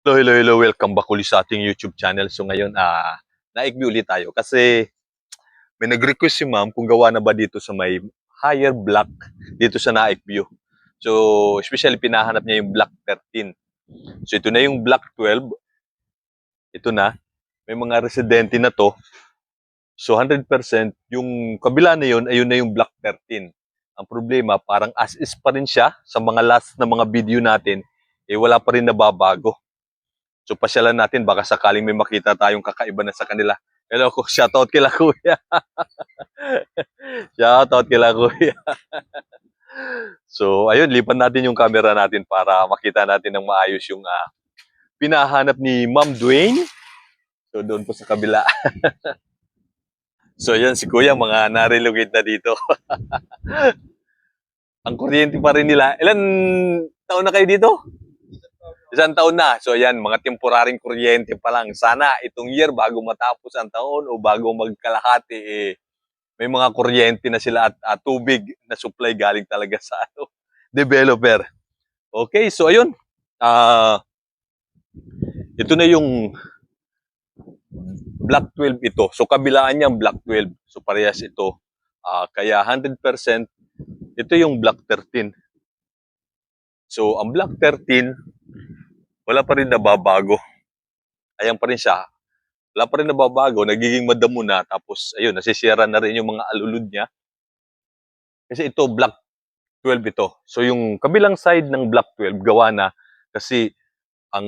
Hello, hello, hello. Welcome back ulit sa ating YouTube channel. So ngayon, naigbi ulit tayo kasi may nag-request si ma'am kung gawa na ba dito sa may higher block dito sa Naik View. So, especially pinahanap niya yung block 13. So, ito na yung block 12. Ito na. May mga residente na to. So, 100% yung kabila na yun, ayun na yung block 13. Ang problema, parang as is pa rin siya sa mga last na mga video natin, eh wala pa rin nababago. So pasyalan natin, baka sakaling may makita tayong kakaiba na sa kanila. Hello, shoutout kila kuya. Shoutout kila kuya. So ayun, lipan natin yung camera natin para makita natin ng maayos yung pinahanap ni Ma'am Dwayne. So doon po sa kabila. So yan, si kuya, mga na-relocate na dito. Ang kuryente pa rin nila. Ilan taon na kayo dito? Isang taon na. So yan, mga temporaring kuryente pa lang. Sana itong year, bago matapos ang taon o bago magkalahati, may mga kuryente na sila at tubig na supply galing talaga sa developer. Okay, so ayun. Uh, ito na yung Block 12 ito. So kabilaan niya ang Block 12. So parehas ito. Kaya 100% ito yung Block 13. So ang Block 13, wala pa rin nababago. Ayan pa rin siya. Wala pa rin nababago. Nagiging madamo na. Tapos ayun, nasisira na rin yung mga alulod niya. Kasi ito, Block 12 ito. So yung kabilang side ng Block 12, gawa na kasi ang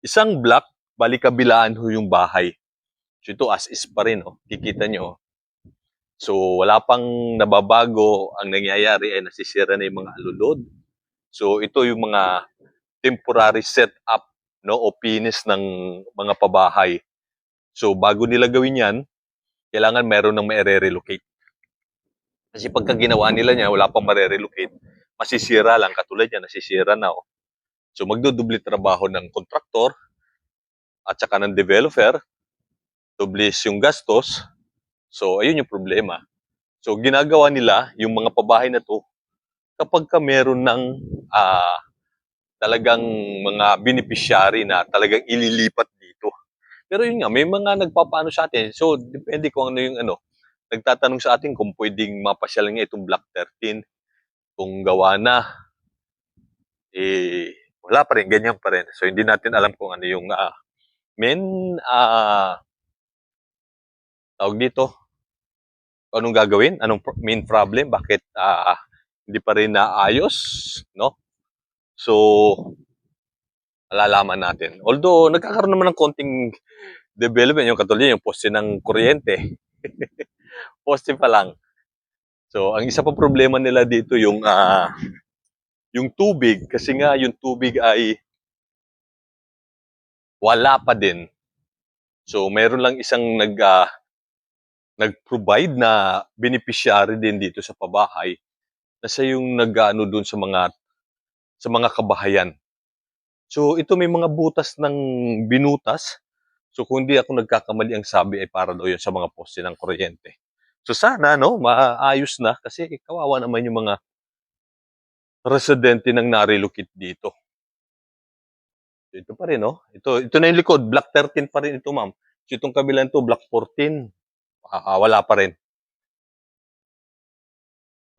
isang block, bali kabilaan ho yung bahay. So ito as is pa rin, oh. Kikita nyo. So wala pang nababago. Ang nangyayari ay nasisira na yung mga alulod. So ito yung mga temporary setup, no, o pinis ng mga pabahay. So bago nila gawin yan, kailangan meron ng ma-relocate. Kasi pagka ginawa nila niya, wala pang ma-relocate, masisira lang. Katulad yan, nasisira na. Oh. So magdudubli trabaho ng kontraktor at saka ng developer, dublis yung gastos. So ayun yung problema. So ginagawa nila yung mga pabahay na to kapag ka meron ng talagang mga beneficiary na talagang ililipat dito. Pero yun nga, may mga nagpapaano sa atin. So depende kung ano yung ano. Nagtatanong sa atin kung pwedeng mapasyal nga itong Block 13. Kung gawa na, wala pa rin, ganyan pa rin. So hindi natin alam kung ano yung main tawag dito, anong gagawin, anong main problem, bakit hindi pa rin naayos, no? So, alalaman natin. Although, nagkakaroon naman ng konting development, yung katulad yung poste ng kuryente. Poste pa lang. So, ang isa pa problema nila dito yung tubig, kasi nga yung tubig ay wala pa din. So, meron lang isang nag-provide na beneficiary din dito sa pabahay na siya yung nag-ano dun sa mga kabahayan. So ito may mga butas ng binutas. So kung hindi ako nagkakamali, ang sabi ay para daw yun sa mga poste ng kuryente. So sana no, maayos na kasi kawawa naman yung mga residente ng narelocate dito. So, ito pa rin no. Ito na yung likod, block 13 pa rin ito, ma'am. So itong kabilang to, block 14. Wala pa rin,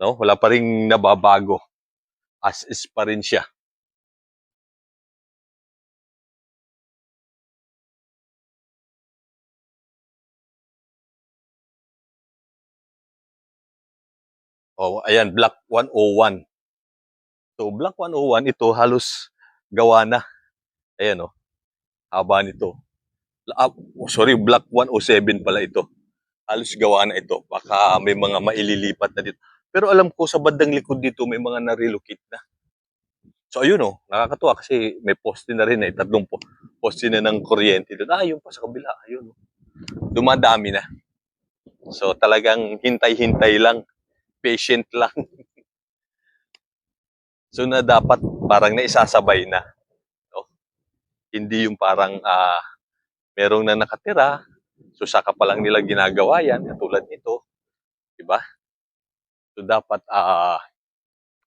no? Wala pa ring nababago. As is pa rin siya. Oh, ayan, block 101. So block 101 ito halos gawa na. Ayan oh, haba nito. Sorry, block 107 pala ito. Halos gawa na ito. Baka may mga maililipat na dito. Pero alam ko sa bandang likod dito may mga na-relocate na. So ayun oh, nakakatuwa kasi may poste na rin eh. Tatlong poste na ng kuryente doon. Yun pa sa kabila. Ayun oh. Dumadami na. So talagang hintay-hintay lang. Patient lang. So na dapat parang naisasabay na. No? Hindi yung parang merong na nakatira. So saka pa lang nila ginagawa yan. Katulad nito. Diba? So dapat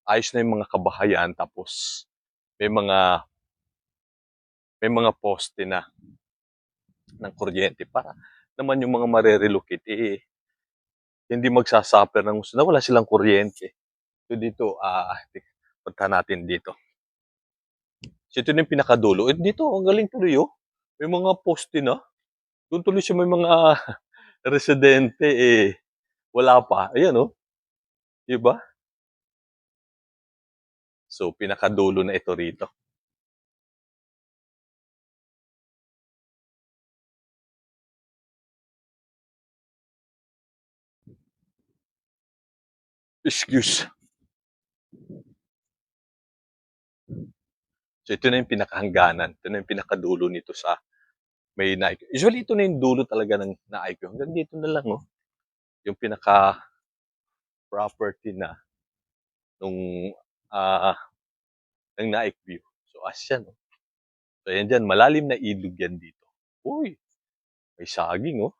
ayos na yung mga kabahayan tapos may mga may mga poste na ng kuryente para naman yung mga marerelocate, hindi magsasuffer ng gusto na wala silang kuryente. So dito, punta natin dito. So ito na yung pinakadulo. Dito, ang galing tuloy, oh. May mga poste na. Doon tuloy siya may mga residente, wala pa. Ayan, oh. Diba? So, pinakadulo na ito rito. Excuse. So, ito na yung pinakahangganan. Ito na yung pinakadulo nito sa may naik. Usually, ito na yung dulo talaga ng naik. Hanggang dito na lang, oh. Yung pinaka-property na nung ng naik view. So, asyan, oh. So, ayan dyan. Malalim na ilog yan dito. Uy, may saging, oh.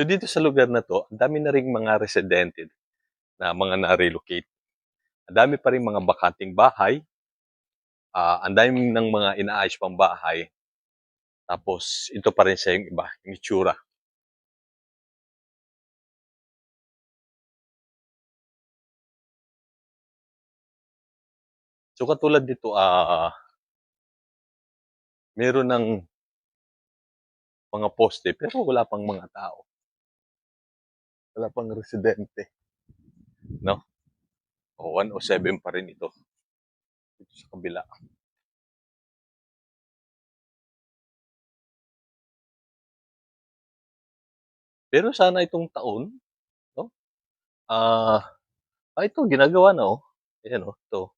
So, dito sa lugar na to, ang dami na ring mga residente na mga na-relocate. Ang dami pa rin mga bakanting bahay. Ang dami ng mga inaayos pang bahay. Tapos, ito pa rin siya yung iba, yung itsura. So, katulad dito, meron ng mga poste, pero wala pang mga tao. Wala pang residente. No? O, 107 pa rin ito. Dito sa kabila. Pero sana itong taon, no? Ito, ginagawa na, oh. Ayan, oh, ito.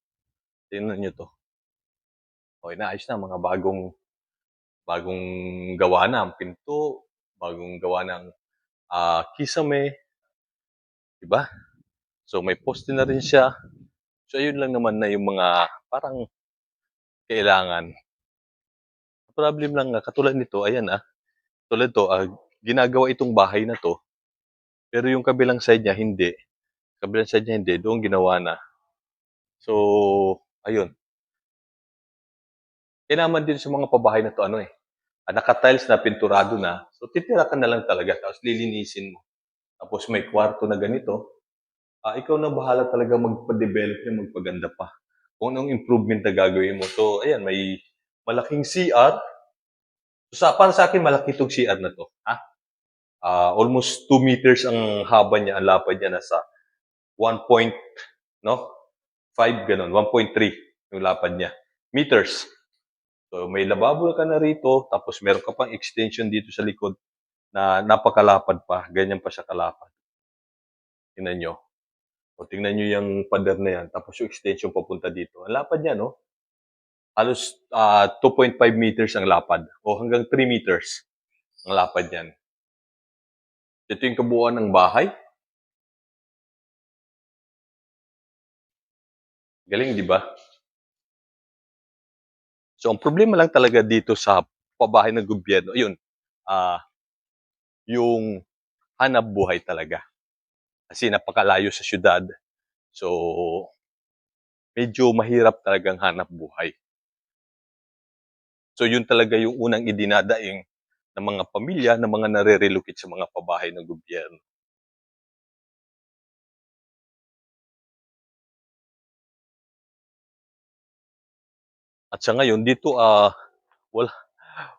Tingnan nyo to. O, inaayos na, mga bagong gawa na ang pinto, bagong gawa ng kisame, diba? So, may poste na rin siya. So, ayun lang naman na yung mga parang kailangan. Problem lang nga, katulad nito, ayan tulad to, ginagawa itong bahay na to, pero yung kabilang side niya hindi. Kabilang side niya hindi, doon ginawa na. So, ayun. Kaya naman din sa mga pabahay na to, naka-tiles na, pinturado na. So, titira ka na lang talaga, tapos lilinisin mo. Tapos may kwarto na ganito. Ikaw na bahala talaga magpa-develop niya, magpaganda pa. Kung anong improvement na gagawin mo. So, ayan, may malaking CR. So, para sa akin, malaki itong CR na to. Almost 2 meters ang haba niya, ang lapad niya nasa 1 point, no? 5 ganun, 1.3 yung lapad niya. Meters. So may lababo ka na rito, tapos meron ka pang extension dito sa likod na napakalapad pa, ganyan pa siya kalapad. Tingnan nyo. O tingnan nyo yung pader na yan, tapos yung extension papunta dito. Ang lapad niya, no? Halos 2.5 meters ang lapad o hanggang 3 meters ang lapad niyan. Ito yung kabuuan ng bahay. Galing, di ba? So, ang problema lang talaga dito sa pabahay ng gobyerno, yun, yung hanap buhay talaga. Kasi napakalayo sa syudad. So, medyo mahirap talagang hanap buhay. So, yun talaga yung unang idinadaing ng mga pamilya, ng mga nare-relocate sa mga pabahay ng gobyerno. At sa ngayon, dito, wala,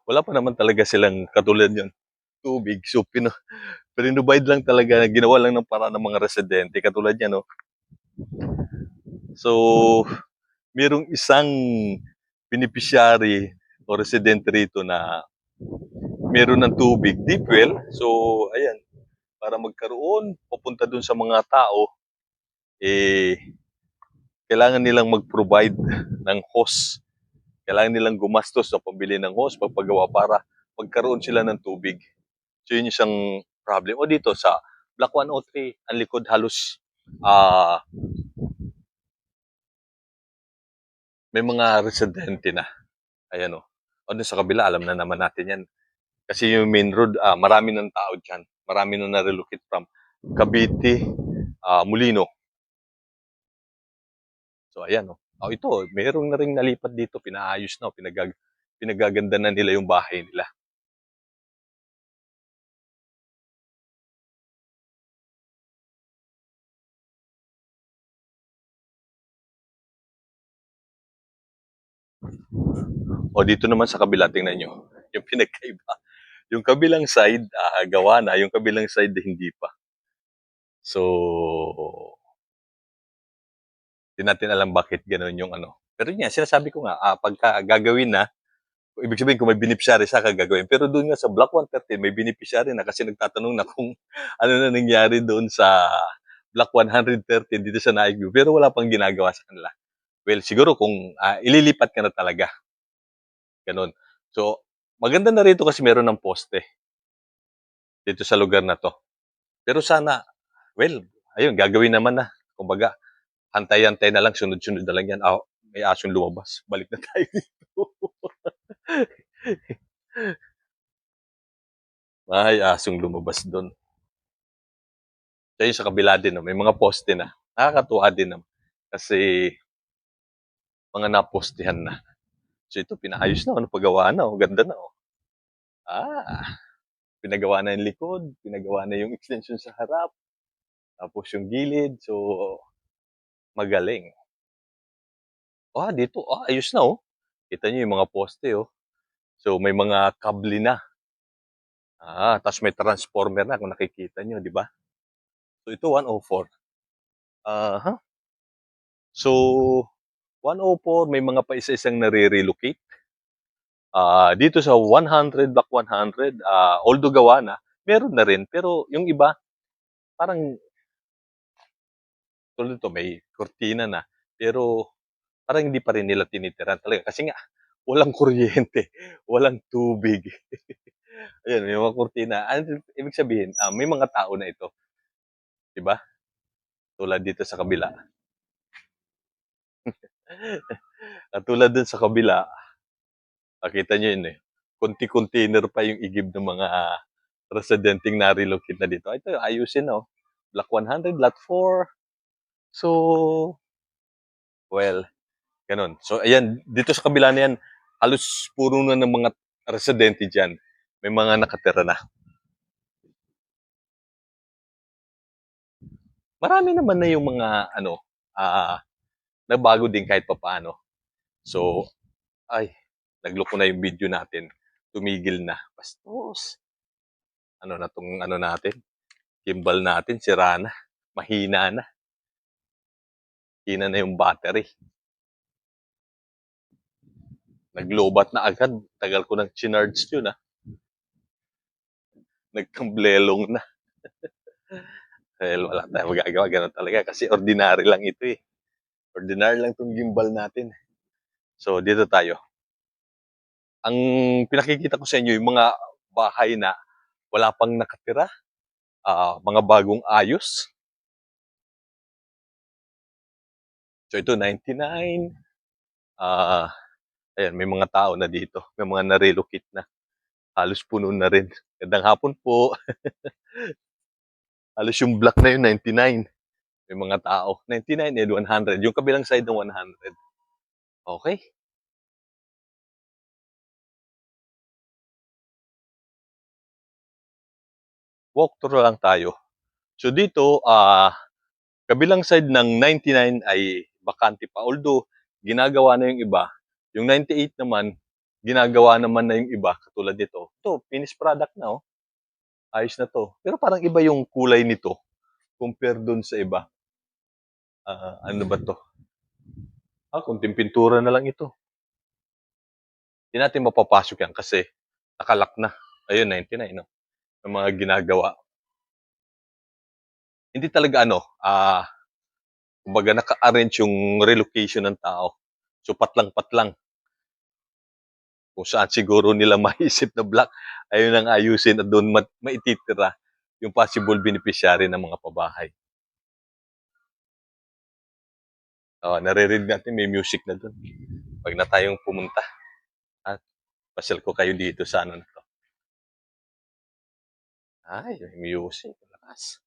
wala pa naman talaga silang katulad yun, tubig. So, pinubide lang talaga, ginawa lang ng para ng mga residente. Katulad yan, no? So, mayroong isang beneficiary o residente rito na meron ng tubig, deep well. So, ayan, para magkaroon, papunta dun sa mga tao, kailangan nilang mag-provide ng hose. Kailangan nilang gumastos sa pambili ng hose, pagpagawa para magkaroon sila ng tubig. So, yun yung isang problem. O dito sa Block 103, ang likod halos may mga residente na. Ayan o. O dun sa kabila, alam na naman natin yan. Kasi yung main road, marami ng tao dyan. Marami na na-relocate from Cavite, Molino. So ayan, oh. Oh, ito, mayroong na ring nalipat dito, pinaayos na, pinagaganda na nila yung bahay nila. O dito naman sa kabila, tingnan nyo, yung pinagkaiba. Yung kabilang side, gawa na, yung kabilang side hindi pa. So, di natin alam bakit gano'n yung ano. Pero yun nga, sinasabi ko nga, pagka gagawin na, ibig sabihin kung may beneficiary sa gagawin. Pero doon nga sa Block 113, may beneficiary na kasi nagtatanong na kung ano na nangyari doon sa Block 113 dito sa Naig View. Pero wala pang ginagawa sa kanila. Well, siguro kung ililipat ka na talaga, ganun. So, maganda na rito kasi meron ng poste dito sa lugar na to. Pero sana, well, ayun, gagawin naman na. Kumbaga, hantay-hantay na lang, sunod-sunod na lang yan. May asong lumabas. Balik na tayo dito. May asong lumabas doon. So, yun sa kabila din, no? May mga poste na. Nakakatuwa din naman. Kasi, mga napostehan na. So, ito, pinaayos na. Ano, pagawa na. Oh. Ganda na. Oh. Pinagawa na yung likod. Pinagawa na yung extension sa harap. Tapos yung gilid. So, magaling. Dito. Ayos na, oh. Kita nyo yung mga poste, oh. So, may mga kable na. Tapos may transformer na kung nakikita nyo, di ba? So, ito 104. Uh-huh. So, 104, may mga pa isa-isang nare-relocate. Dito sa 100, Block 100, although gawa na, meron na rin. Pero yung iba, parang, tulad ito, may kortina na. Pero parang hindi pa rin nila tinitiran talaga. Kasi nga, walang kuryente, walang tubig. Ayun, yung mga kortina. Ibig sabihin, may mga tao na ito. Diba? Tulad dito sa kabila. Tulad dun sa kabila, nakita nyo yun eh. Kunti-container pa yung igib ng mga residenteng na-relocate na dito. Ito, ayusin, no? Block 100, Lot 4. So, well, ganun. So, ayan, dito sa kabila na yan, halos puro na ng mga residente dyan. May mga nakatira na. Marami naman na yung mga, nabago din kahit papaano. So, nagloko na yung video natin. Tumigil na. Bastos. Ano na tong ano natin? Gimbal natin, sira na. Mahina na. Hina na yung battery. Naglobat na agad. Tagal ko nang chinarge yun, Nagkamblelong na. Well, wala tayong magagawa. Ganun talaga. Kasi ordinary lang ito eh. Ordinary lang itong gimbal natin. So, dito tayo. Ang pinakikita ko sa inyo, yung mga bahay na wala pang nakatira. Mga bagong ayos. So, ito, 99. Ayan, may mga tao na dito. May mga na-relocate na. Halos puno na rin. Gandang hapon po. Halos yung block na yun, 99. May mga tao. 99 and 100. Yung kabilang side ng 100. Okay. Walk through lang tayo. So dito, kabilang side ng 99 ay bakante pa. Although, ginagawa na yung iba. Yung 98 naman, ginagawa naman na yung iba. Katulad nito. Ito, finished product na, oh. Ayos na to. Pero parang iba yung kulay nito compare dun sa iba. Ano ba to? Kunting pintura na lang ito. Hindi natin mapapasok yan kasi nakalak na. Ayun, 99, no? Ang mga ginagawa. Hindi talaga kumbaga naka-arrange yung relocation ng tao. So patlang-patlang. Kung saan siguro nila maisip na block, ayun ang ayusin at doon maititira yung possible beneficiary ng mga pabahay. Naririnig natin may music na doon. Pag na tayong pumunta, at pasyal ko kayo dito sa ano na to. Ay, may music. Lakas.